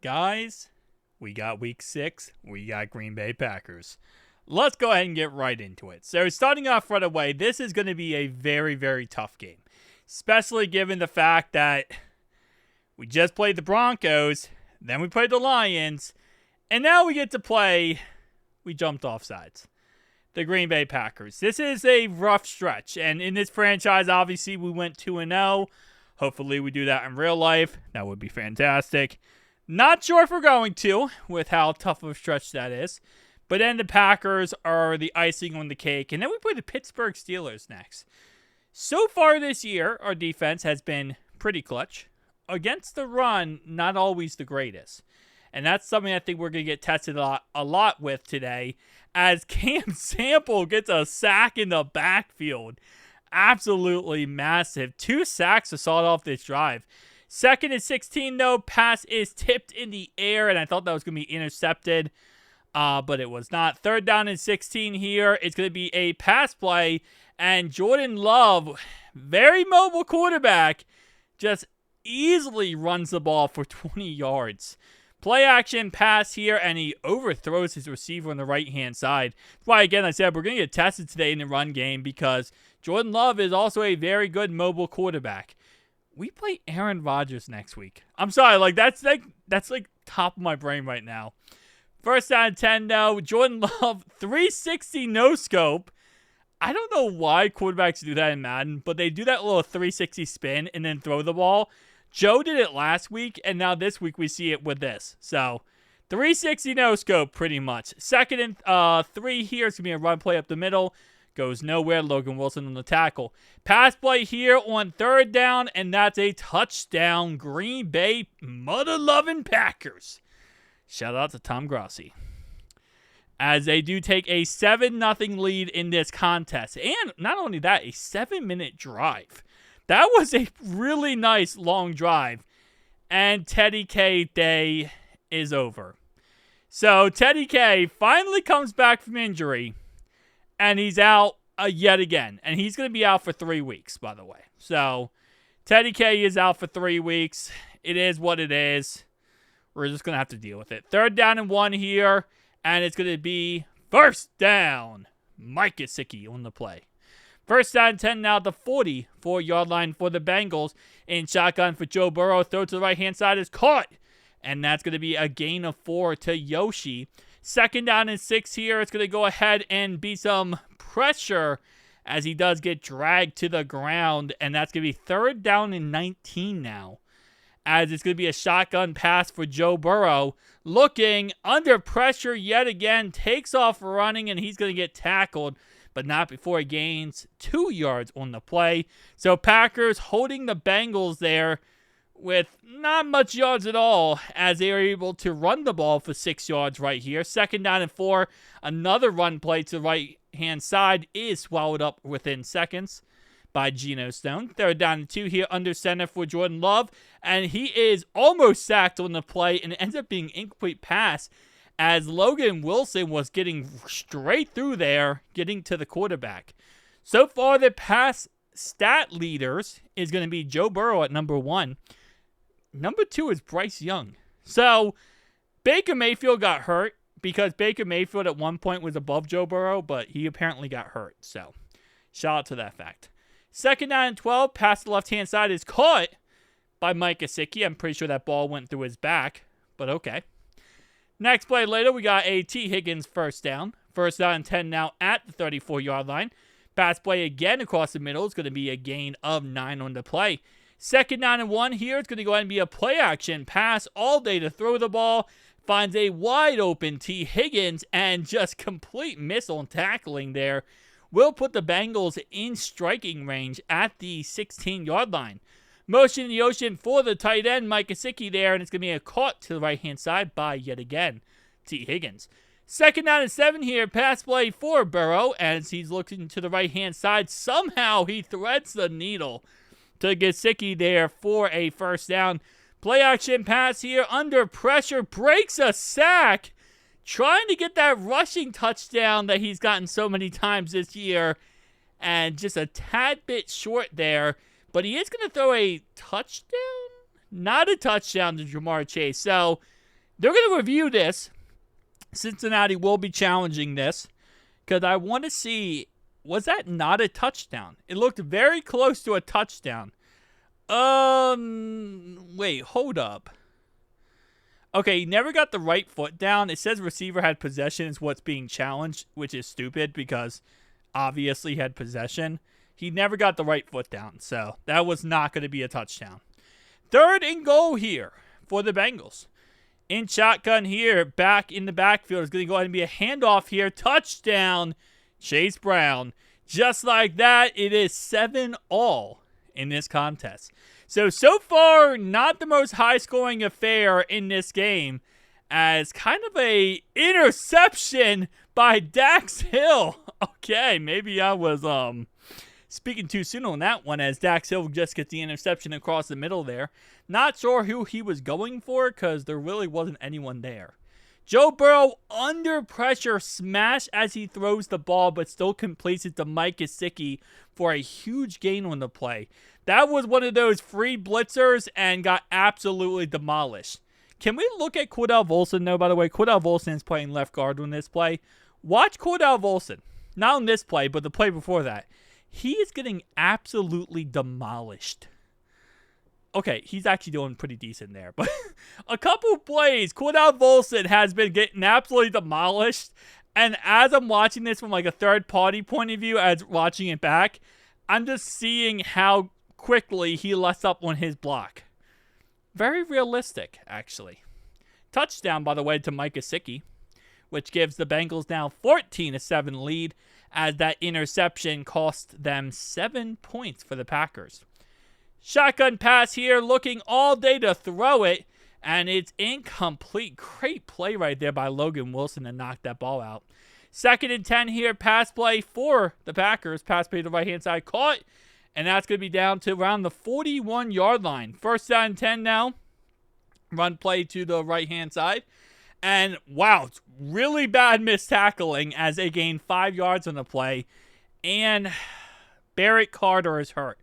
Guys, we got week 6. We got Green Bay Packers. Let's go ahead and get right into it. So starting off right away, this is going to be a very, very tough game. Especially given the fact that we just played the Broncos, then we played the Lions, and now we get to play, we jumped off sides, the Green Bay Packers. This is a rough stretch, and in this franchise, obviously, we went 2-0. Hopefully we do that in real life. That would be fantastic. Not sure if we're going to, with how tough of a stretch that is. But then the Packers are the icing on the cake, and then we play the Pittsburgh Steelers next. So far this year, our defense has been pretty clutch. Against the run, not always the greatest. And that's something I think we're going to get tested a lot with today, as Cam Sample gets a sack in the backfield. Absolutely massive. 2 sacks to start off this drive. 2nd and 16, though. Pass is tipped in the air, and I thought that was going to be intercepted, but it was not. 3rd down and 16 here. It's going to be a pass play, and Jordan Love, very mobile quarterback, just easily runs the ball for 20 yards. Play action pass here, and he overthrows his receiver on the right-hand side. That's why, again, I said we're going to get tested today in the run game because Jordan Love is also a very good mobile quarterback. We play Aaron Rodgers next week. I'm sorry, that's top of my brain right now. 1st down and 10, though. Jordan Love, 360 no-scope. I don't know why quarterbacks do that in Madden, but they do that little 360 spin and then throw the ball. Joe did it last week, and now this week we see it with this. So, 360 no-scope, pretty much. 2nd and 3 here. It's going to be a run play up the middle. Goes nowhere. Logan Wilson on the tackle. Pass play here on 3rd down, and that's a touchdown. Green Bay mother-loving Packers. Shout out to Tom Grossi. As they do take a 7-0 lead in this contest. And not only that, a 7-minute drive. That was a really nice long drive. And Teddy K day is over. So Teddy K finally comes back from injury. And he's out yet again. And he's going to be out for 3 weeks, by the way. So Teddy K is out for 3 weeks. It is what it is. We're just going to have to deal with it. 3rd down and 1 here. And it's going to be 1st down. Mike Gesicki on the play. 1st down and 10 now, the 44-yard line for the Bengals. In shotgun for Joe Burrow. Throw to the right-hand side is caught. And that's going to be a gain of 4 to Yoshi. 2nd down and 6 here. It's going to go ahead and be some pressure as he does get dragged to the ground. And that's going to be 3rd down and 19 now. As it's going to be a shotgun pass for Joe Burrow. Looking under pressure yet again. Takes off running, and he's going to get tackled. But not before he gains 2 yards on the play. So Packers holding the Bengals there with not much yards at all, as they are able to run the ball for 6 yards right here. 2nd down and 4. Another run play to the right-hand side is swallowed up within seconds by Geno Stone. 3rd down and 2 here under center for Jordan Love. And he is almost sacked on the play, and it ends up being incomplete pass, as Logan Wilson was getting straight through there, getting to the quarterback. So far, the pass stat leaders is going to be Joe Burrow at number 1. Number 2 is Bryce Young. So, Baker Mayfield got hurt because Baker Mayfield at one point was above Joe Burrow, but he apparently got hurt. So, shout out to that fact. 2nd down and 12, pass to the left-hand side is caught by Mike Gesicki. I'm pretty sure that ball went through his back, but okay. Next play later, we got a T. Higgins 1st down. 1st down and 10 now at the 34-yard line. Pass play again across the middle. It's going to be a gain of 9 on the play. 2nd down and 1 here. It's going to go ahead and be a play action pass all day to throw the ball. Finds a wide open T. Higgins, and just complete miss on tackling there. Will put the Bengals in striking range at the 16-yard line. Motion in the ocean for the tight end, Mike Gesicki there, and it's going to be a caught to the right-hand side by, yet again, T. Higgins. 2nd down and 7 here, pass play for Burrow, as he's looking to the right-hand side. Somehow he threads the needle to Gesicki there for a 1st down. Play action pass here, under pressure, breaks a sack, trying to get that rushing touchdown that he's gotten so many times this year, and just a tad bit short there. But he is going to throw a touchdown? Not a touchdown to Jamar Chase. So They're going to review this. Cincinnati will be challenging this because I want to see, was that not a touchdown? It looked very close to a touchdown. Wait, hold up. Okay, he never got the right foot down. It says receiver had possession is what's being challenged, which is stupid because obviously he had possession. He never got the right foot down, so that was not going to be a touchdown. 3rd and goal here for the Bengals. In shotgun here, back in the backfield. It's going to go ahead and be a handoff here. Touchdown, Chase Brown. Just like that, it is 7-all in this contest. So far, not the most high-scoring affair in this game, as kind of a interception by Dax Hill. Okay, maybe I was speaking too soon on that one, as Dax Hill just gets the interception across the middle there. Not sure who he was going for because there really wasn't anyone there. Joe Burrow under pressure, smash as he throws the ball, but still completes it to Mike Gesicki for a huge gain on the play. That was one of those free blitzers and got absolutely demolished. Can we look at Cordell Volson, though, by the way? Cordell Volson is playing left guard on this play. Watch Cordell Volson. Not on this play, but the play before that. He is getting absolutely demolished. Okay, he's actually doing pretty decent there. But a couple plays, Cordell Volson has been getting absolutely demolished. And as I'm watching this from like a third-party point of view, as watching it back, I'm just seeing how quickly he lets up on his block. Very realistic, actually. Touchdown, by the way, to Mike Gesicki, which gives the Bengals now 14-7 lead, as that interception cost them 7 points for the Packers. Shotgun pass here, looking all day to throw it, and it's incomplete. Great play right there by Logan Wilson to knock that ball out. 2nd and 10 here, pass play for the Packers. Pass play to the right-hand side, caught, and that's going to be down to around the 41-yard line. 1st down and 10 now. Run play to the right-hand side. And, wow, it's really bad missed tackling as they gain 5 yards on the play. And Barrett Carter is hurt.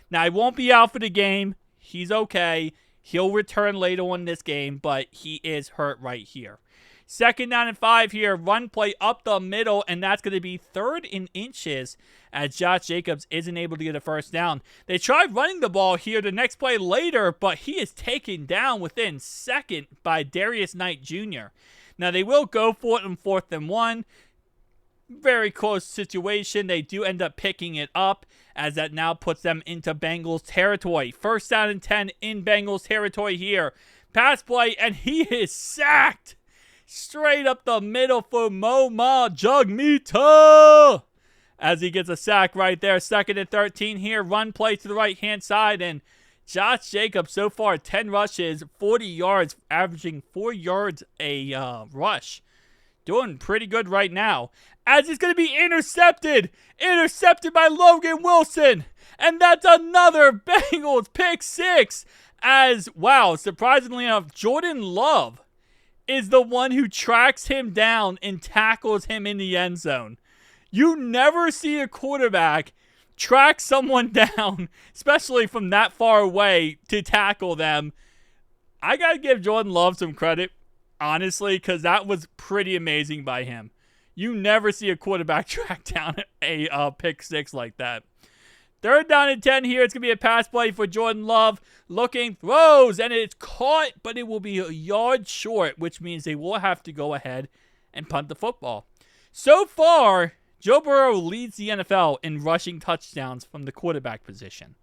Now, he won't be out for the game. He's okay. He'll return later on this game, but he is hurt right here. 2nd down and 5 here. Run play up the middle, and that's going to be 3rd and inches as Josh Jacobs isn't able to get a 1st down. They tried running the ball here the next play later, but he is taken down within second by Darius Knight Jr. Now, they will go for it on 4th and 1. Very close situation. They do end up picking it up, as that now puts them into Bengals territory. 1st down and 10 in Bengals territory here. Pass play, and he is sacked. Straight up the middle for Moma Jugmita, as he gets a sack right there. 2nd and 13 here. Run play to the right-hand side. And Josh Jacobs, so far, 10 rushes, 40 yards, averaging 4 yards a rush. Doing pretty good right now. As it's going to be intercepted. Intercepted by Logan Wilson. And that's another Bengals pick 6. As, wow, surprisingly enough, Jordan Love is the one who tracks him down and tackles him in the end zone. You never see a quarterback track someone down, especially from that far away, to tackle them. I got to give Jordan Love some credit, honestly, because that was pretty amazing by him. You never see a quarterback track down a pick 6 like that. 3rd down and 10 here. It's going to be a pass play for Jordan Love. Looking, throws, and it's caught, but it will be a yard short, which means they will have to go ahead and punt the football. So far, Joe Burrow leads the NFL in rushing touchdowns from the quarterback position.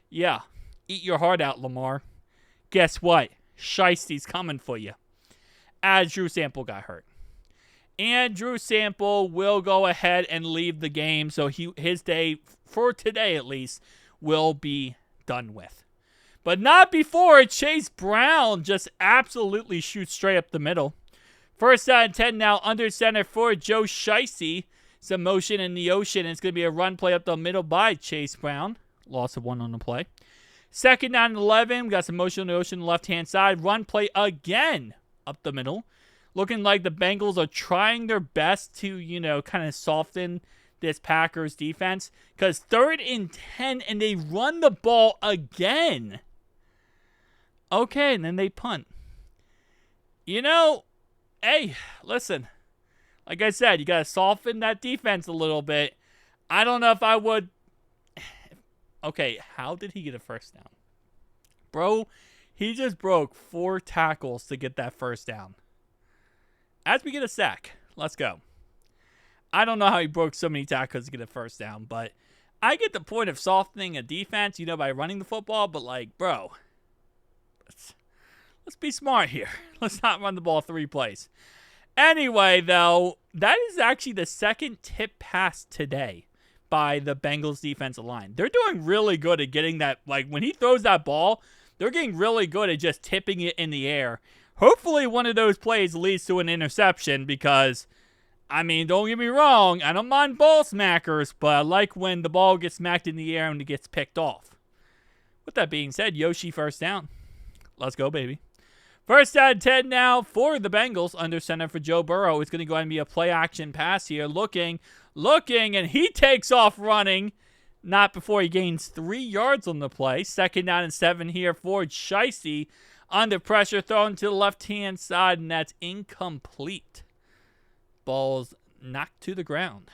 Yeah, eat your heart out, Lamar. Guess what? Shiesty's coming for you. As Drew Sample got hurt. And Drew Sample will go ahead and leave the game, so his day, for today at least, will be done with. But not before Chase Brown just absolutely shoots straight up the middle. 1st down and 10 now, under center for Joe Shiesty. Some motion in the ocean, and it's going to be a run play up the middle by Chase Brown. Loss of 1 on the play. 2nd down and 11. We got some motion in the ocean, left-hand side. Run play again up the middle. Looking like the Bengals are trying their best to, kind of soften this Packers defense. Because 3rd and 10, and they run the ball again. Okay, and then they punt. You know, hey, listen. Like I said, you got to soften that defense a little bit. I don't know if I would. Okay, how did he get a first down? Bro, he just broke 4 tackles to get that first down. As we get a sack, let's go. I don't know how he broke so many tackles to get a first down, but I get the point of softening a defense, by running the football, but bro, let's be smart here. Let's not run the ball 3 plays. Anyway, though, that is actually the second tip pass today by the Bengals defensive line. They're doing really good at getting that, when he throws that ball, they're getting really good at just tipping it in the air. Hopefully one of those plays leads to an interception because, don't get me wrong, I don't mind ball smackers, but I like when the ball gets smacked in the air and it gets picked off. With that being said, Yoshi first down. Let's go, baby. First and 10 now for the Bengals under center for Joe Burrow. It's going to go ahead and be a play-action pass here. Looking, and he takes off running. Not before he gains 3 yards on the play. Second down and 7 here for Shiesty. Under pressure, thrown to the left-hand side, and that's incomplete. Ball's knocked to the ground.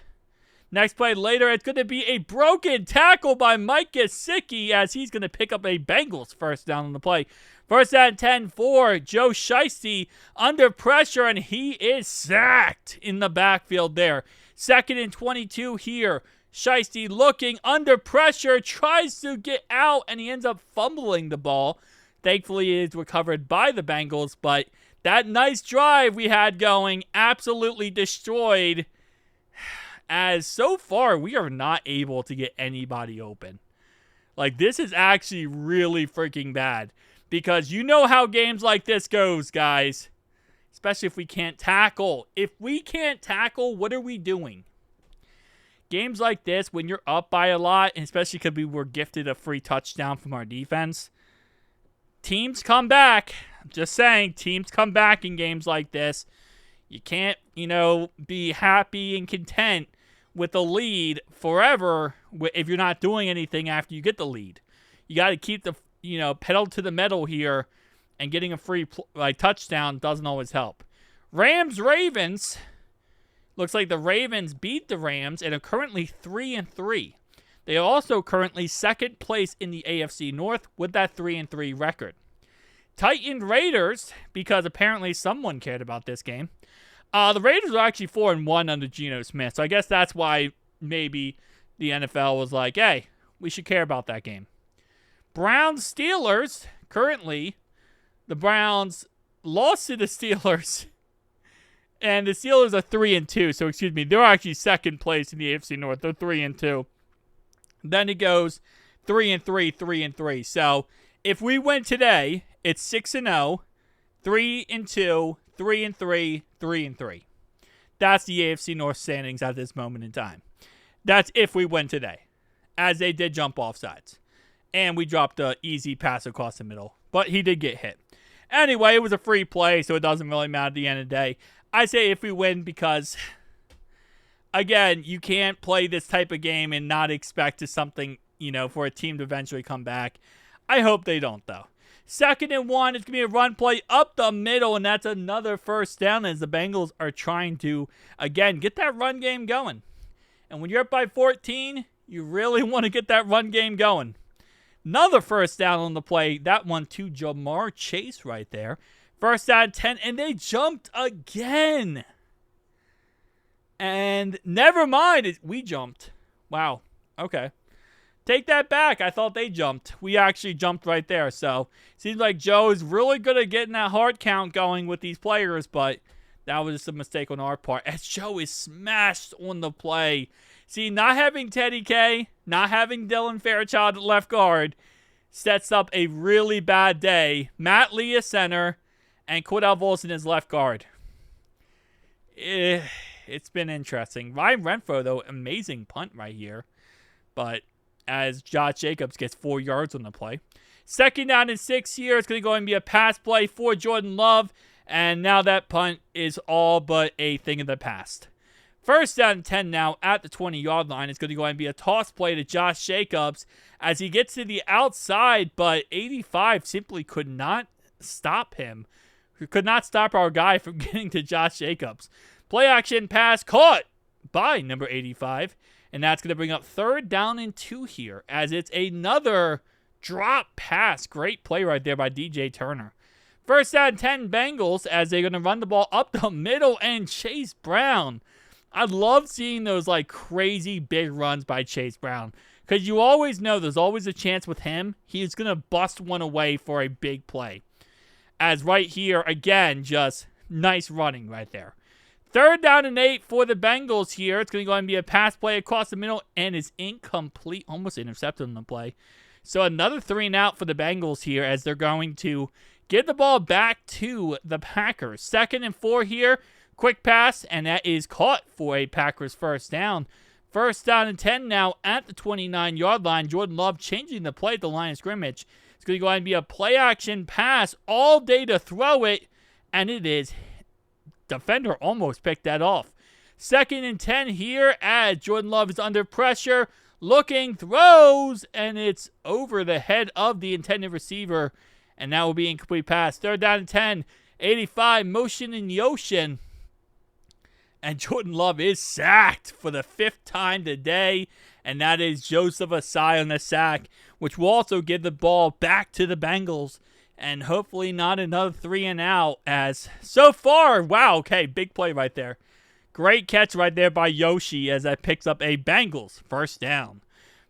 Next play later, it's going to be a broken tackle by Mike Gesicki as he's going to pick up a Bengals first down on the play. First and 10 for Joe Shiesty under pressure, and he is sacked in the backfield there. Second and 22 here. Shiesty looking under pressure, tries to get out, and he ends up fumbling the ball. Thankfully, it is recovered by the Bengals, but that nice drive we had going absolutely destroyed, as so far we are not able to get anybody open. This is actually really freaking bad, because you know how games like this goes, guys, especially if we can't tackle. If we can't tackle, what are we doing? Games like this, when you're up by a lot, and especially because we were gifted a free touchdown from our defense, teams come back. I'm just saying, teams come back in games like this. You can't, be happy and content with a lead forever if you're not doing anything after you get the lead. You got to keep the, pedal to the metal here, and getting a free touchdown doesn't always help. Rams-Ravens. Looks like the Ravens beat the Rams and are currently 3-3. They are also currently second place in the AFC North with that 3-3 record. Titan Raiders, because apparently someone cared about this game. The Raiders are actually 4-1 under Geno Smith, so I guess that's why maybe the NFL was like, hey, we should care about that game. Browns-Steelers, currently, the Browns lost to the Steelers. And the Steelers are 3-2, so excuse me, they're actually second place in the AFC North. They're 3-2. Then it goes 3-3, 3-3. So if we win today, it's 6-0, 3-2, 3-3, 3-3. That's the AFC North standings at this moment in time. That's if we win today, as they did jump off sides. And we dropped an easy pass across the middle, but he did get hit. Anyway, it was a free play, so it doesn't really matter at the end of the day. I say if we win because, again, you can't play this type of game and not expect something, for a team to eventually come back. I hope they don't, though. 2nd and 1, it's going to be a run play up the middle, and that's another first down as the Bengals are trying to, again, get that run game going. And when you're up by 14, you really want to get that run game going. Another first down on the play. That one to Jamar Chase right there. First down 10, and they jumped again. And never mind, we jumped. Wow. Okay. Take that back. I thought they jumped. We actually jumped right there. So, seems like Joe is really good at getting that hard count going with these players, but that was just a mistake on our part. As Joe is smashed on the play. See, not having Teddy K, not having Dylan Fairchild at left guard, sets up a really bad day. Matt Lee is center, and Cordell Volson is left guard. It's been interesting. Ryan Renfro, though, amazing punt right here. But as Josh Jacobs gets 4 yards on the play. 2nd down and 6 here. It's going to go and be a pass play for Jordan Love. And now that punt is all but a thing of the past. First down and 10 now at the 20-yard line. It's going to go and be a toss play to Josh Jacobs as he gets to the outside, but 85 simply could not stop him. could not stop our guy from getting to Josh Jacobs. Play action pass caught by number 85. And that's going to bring up 3rd down and 2 here, as it's another drop pass. Great play right there by DJ Turner. 1st down and 10 Bengals, as they're going to run the ball up the middle, and Chase Brown. I love seeing those like crazy big runs by Chase Brown, because you always know there's always a chance with him. He's going to bust one away for a big play. As right here, again, just nice running right there. 3rd down and 8 for the Bengals here. It's going to go and be a pass play across the middle, and it's incomplete. Almost intercepted on the play. So another 3 and out for the Bengals here, as they're going to get the ball back to the Packers. 2nd and 4 here. Quick pass, and that is caught for a Packers 1st down. 1st down and 10 now at the 29-yard line. Jordan Love changing the play at the line of scrimmage. It's going to go ahead and be a play-action pass all day to throw it, and it is. Defender almost picked that off. 2nd and 10 here, as Jordan Love is under pressure. Looking, throws, and it's over the head of the intended receiver, and that will be incomplete pass. 3rd down and 10, 85, motion in the ocean. And Jordan Love is sacked for the 5th time today, and that is Joseph Asai on the sack, which will also give the ball back to the Bengals, and hopefully not another 3 and out, as so far, wow, okay, big play right there. Great catch right there by Yoshi, as that picks up a Bengals 1st down.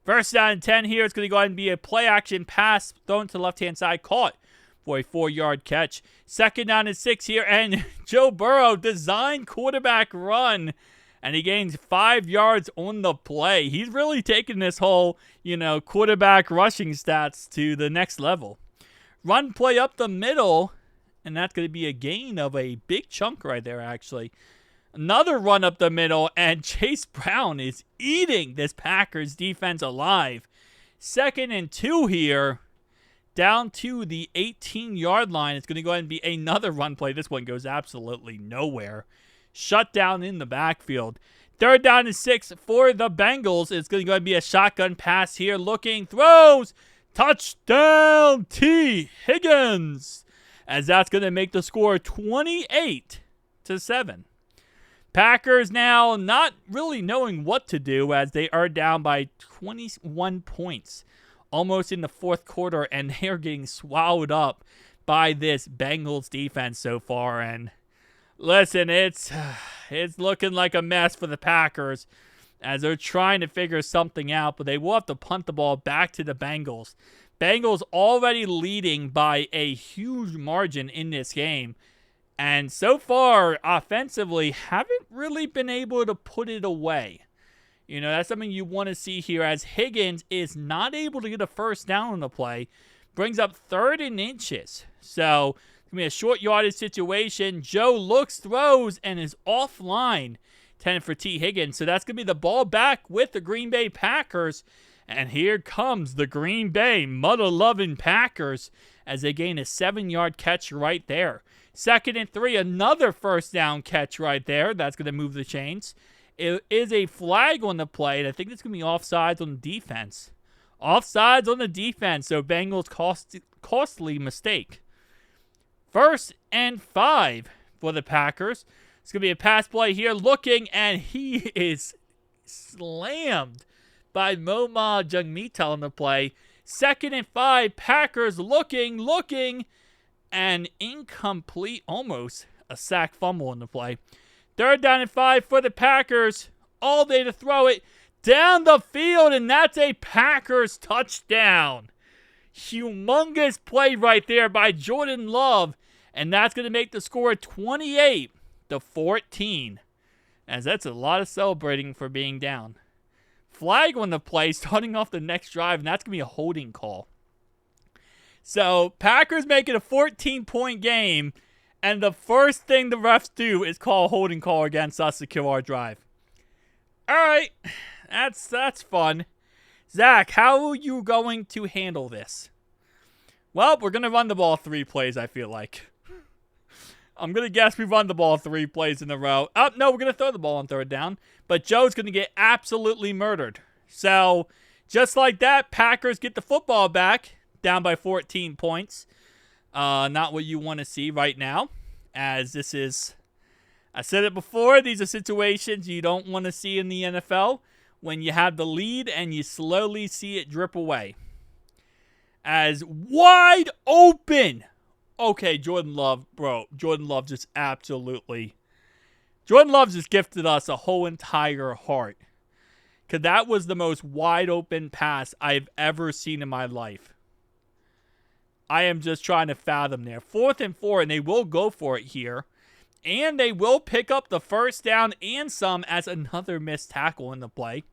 1st down and 10 here. It's going to go ahead and be a play-action pass thrown to the left-hand side, caught for a 4-yard catch. 2nd down and 6 here, and Joe Burrow designed quarterback run, and he gains 5 yards on the play. He's really taking this whole, quarterback rushing stats to the next level. Run play up the middle, and that's going to be a gain of a big chunk right there, actually. Another run up the middle, and Chase Brown is eating this Packers defense alive. 2nd and 2 here, down to the 18-yard line. It's going to go ahead and be another run play. This one goes absolutely nowhere. Shut down in the backfield. 3rd down and 6 for the Bengals. It's going to go ahead and be a shotgun pass here. Looking, throws, touchdown T. Higgins. As that's going to make the score 28-7. Packers now not really knowing what to do, as they are down by 21 points. Almost in the 4th quarter, and they're getting swallowed up by this Bengals defense so far. And listen, it's looking like a mess for the Packers, as they're trying to figure something out, but they will have to punt the ball back to the Bengals. Bengals already leading by a huge margin in this game, and so far, offensively, haven't really been able to put it away. That's something you want to see here, as Higgins is not able to get a 1st down on the play. Brings up 3rd and inches. So, it's going to be a short yardage situation. Joe looks, throws, and is offline. 10 for T. Higgins. So, that's going to be the ball back with the Green Bay Packers. And here comes the Green Bay mother-loving Packers, as they gain a 7-yard catch right there. 2nd and 3, another 1st down catch right there. That's going to move the chains. It is a flag on the play, and I think it's going to be offsides on the defense. Offsides on the defense, so Bengals costly mistake. 1st and 5 for the Packers. It's going to be a pass play here, looking, and he is slammed by Moma Jungmita on the play. 2nd and 5, Packers looking, and incomplete, almost a sack fumble on the play. 3rd down and 5 for the Packers. All day to throw it down the field, and that's a Packers touchdown. Humongous play right there by Jordan Love, and that's going to make the score 28-14, as that's a lot of celebrating for being down. Flag on the play starting off the next drive, and that's going to be a holding call. So, Packers make it a 14-point game, and the first thing the refs do is call a holding call against us to kill our drive. All right, that's fun. Zach, how are you going to handle this? Well, we're going to run the ball 3 plays, I feel like. I'm going to guess we run the ball 3 plays in a row. Oh, no, we're going to throw the ball on 3rd down, but Joe's going to get absolutely murdered. So, just like that, Packers get the football back, down by 14 points. Not what you want to see right now. as this is, I said it before, these are situations you don't want to see in the NFL when you have the lead and you slowly see it drip away. As wide open. Okay, Jordan Love, bro. Jordan Love just gifted us a whole entire heart. Because that was the most wide open pass I've ever seen in my life. I am just trying to fathom there. 4th and 4, and they will go for it here. And they will pick up the first down and some as another missed tackle in the play.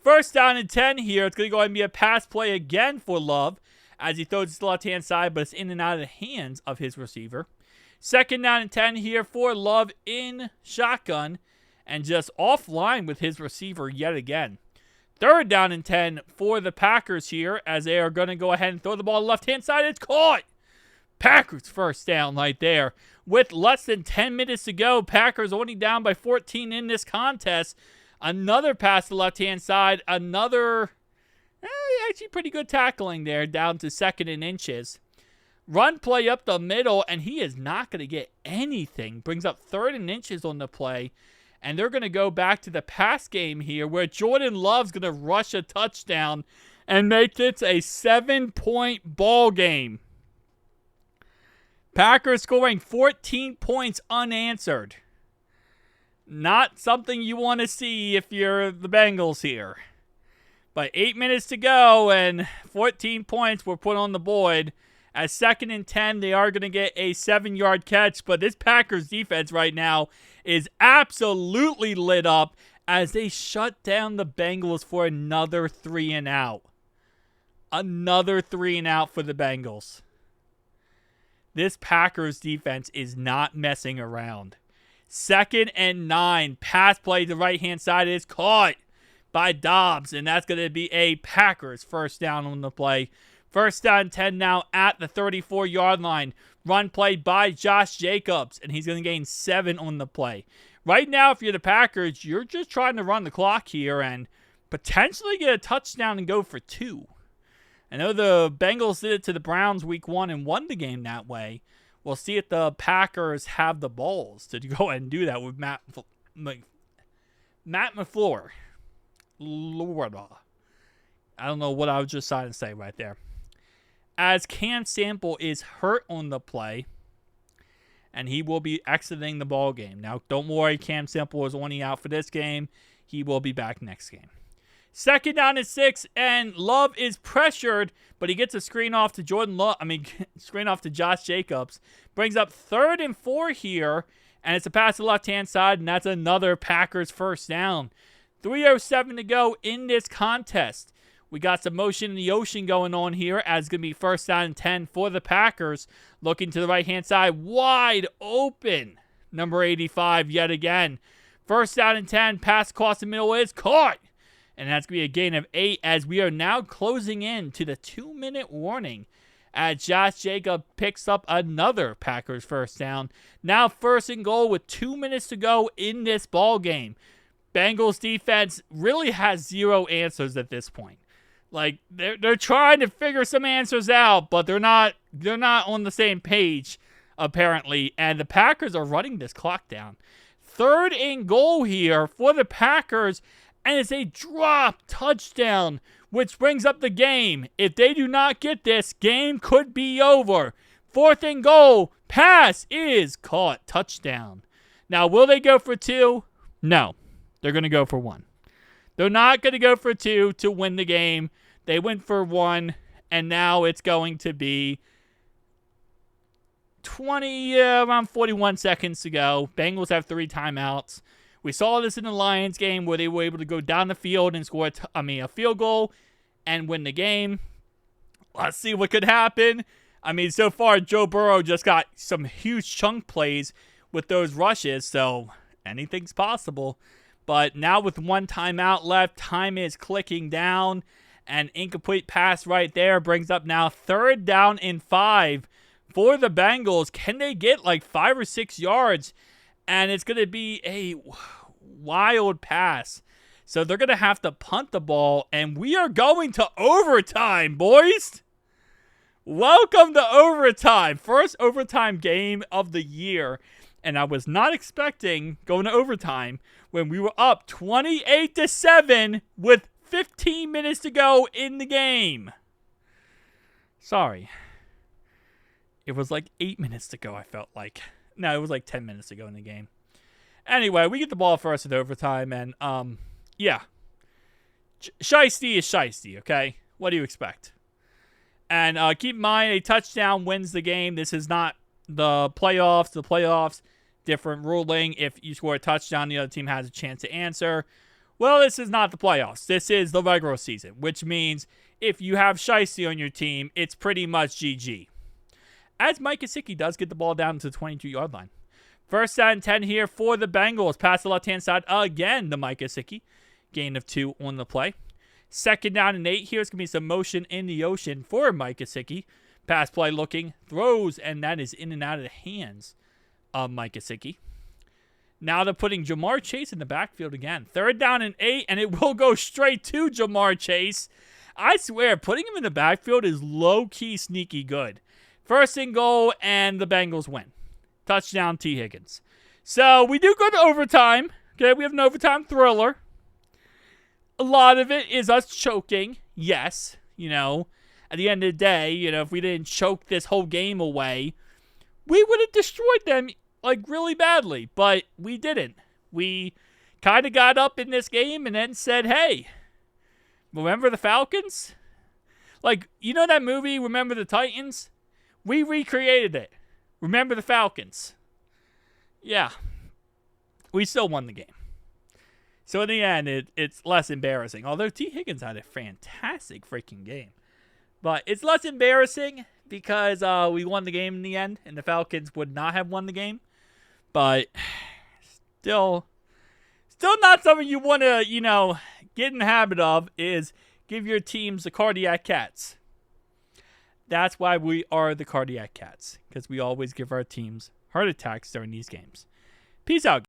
1st down and 10 here. It's going to go ahead and be a pass play again for Love as he throws it to the left-hand side, but it's in and out of the hands of his receiver. 2nd down and 10 here for Love in shotgun and just offline with his receiver yet again. 3rd down and 10 for the Packers here as they are going to go ahead and throw the ball left-hand side. It's caught! Packers first down right there. With less than 10 minutes to go, Packers only down by 14 in this contest. Another pass to the left-hand side. Another, actually pretty good tackling there, down to 2nd and inches. Run play up the middle, and he is not going to get anything. Brings up 3rd and inches on the play. And they're going to go back to the pass game here where Jordan Love's going to rush a touchdown and make this a 7-point ball game. Packers scoring 14 points unanswered. Not something you want to see if you're the Bengals here. But 8 minutes to go and 14 points were put on the board. At 2nd and 10, they are going to get a 7-yard catch. But this Packers defense right now is absolutely lit up as they shut down the Bengals for another 3 and out. Another 3 and out for the Bengals. This Packers defense is not messing around. 2nd and 9. Pass play to the right-hand side is caught by Dobbs. And that's going to be a Packers first down on the play. 1st down 10 now at the 34-yard line. Run play by Josh Jacobs. And he's going to gain 7 on the play. Right now, if you're the Packers, you're just trying to run the clock here and potentially get a touchdown and go for 2. I know the Bengals did it to the Browns week 1 and won the game that way. We'll see if the Packers have the balls to go ahead and do that with Matt LaFleur. I don't know what I was just trying to say right there. As Cam Sample is hurt on the play, and he will be exiting the ball game. Now, don't worry, Cam Sample is only out for this game. He will be back next game. 2nd down and 6, and Love is pressured, but he gets a screen off to screen off to Josh Jacobs. Brings up 3rd and 4 here, and it's a pass to the left-hand side, and that's another Packers first down. 3:07 to go in this contest. We got some motion in the ocean going on here as it's going to be 1st down and 10 for the Packers. Looking to the right-hand side, wide open. Number 85 yet again. 1st down and 10, pass across the middle is caught. And that's going to be a gain of 8 as we are now closing in to the 2-minute warning as Josh Jacobs picks up another Packers first down. Now 1st and goal with 2 minutes to go in this ball game. Bengals defense really has 0 answers at this point. Like they're trying to figure some answers out, but they're not on the same page apparently, and the Packers are running this clock down. 3rd and goal here for the Packers, and it's a drop touchdown, which brings up the game. If they do not get this, game could be over. 4th and goal, pass is caught, touchdown. Now, will they go for 2? No, they're going to go for 1. They're not going to go for 2 to win the game. They went for 1, and now it's going to be around 41 seconds to go. Bengals have 3 timeouts. We saw this in the Lions game where they were able to go down the field and score a field goal and win the game. Let's see what could happen. So far, Joe Burrow just got some huge chunk plays with those rushes, so anything's possible. But now with 1 timeout left, time is clicking down. An incomplete pass right there brings up now 3rd down and 5 for the Bengals. Can they get like 5 or 6 yards? And it's going to be a wild pass. So they're going to have to punt the ball. And we are going to overtime, boys. Welcome to overtime. First overtime game of the year. And I was not expecting going to overtime when we were up 28-7 with 15 minutes to go in the game. Sorry. It was like 8 minutes to go, I felt like. No, it was like 10 minutes to go in the game. Anyway, we get the ball first at overtime, and, yeah. Shiesty is shiesty, okay? What do you expect? And keep in mind, a touchdown wins the game. This is not the playoffs. The playoffs, different ruling. If you score a touchdown, the other team has a chance to answer. Well, this is not the playoffs. This is the regular season, which means if you have shiesty on your team, it's pretty much GG. As Mike Gesicki does get the ball down to the 22-yard line. First down and 10 here for the Bengals. Pass the left-hand side again to Mike Gesicki. Gain of 2 on the play. Second down and 8. Here's going to be some motion in the ocean for Mike Gesicki. Pass play looking. Throws, and that is in and out of the hands of Mike Gesicki. Now they're putting Jamar Chase in the backfield again. Third down and 8, and it will go straight to Jamar Chase. I swear, putting him in the backfield is low-key sneaky good. First and goal, and the Bengals win. Touchdown, T. Higgins. So we do go to overtime. Okay, we have an overtime thriller. A lot of it is us choking. Yes, at the end of the day, if we didn't choke this whole game away, we would have destroyed them, really badly. But we didn't. We kind of got up in this game and then said, hey, remember the Falcons? That movie, Remember the Titans? We recreated it. Remember the Falcons? Yeah. We still won the game. So in the end, it's less embarrassing. Although T. Higgins had a fantastic freaking game. But it's less embarrassing because we won the game in the end. And the Falcons would not have won the game. But still not something you want to, get in the habit of is give your teams the cardiac cats. That's why we are the cardiac cats. Because we always give our teams heart attacks during these games. Peace out.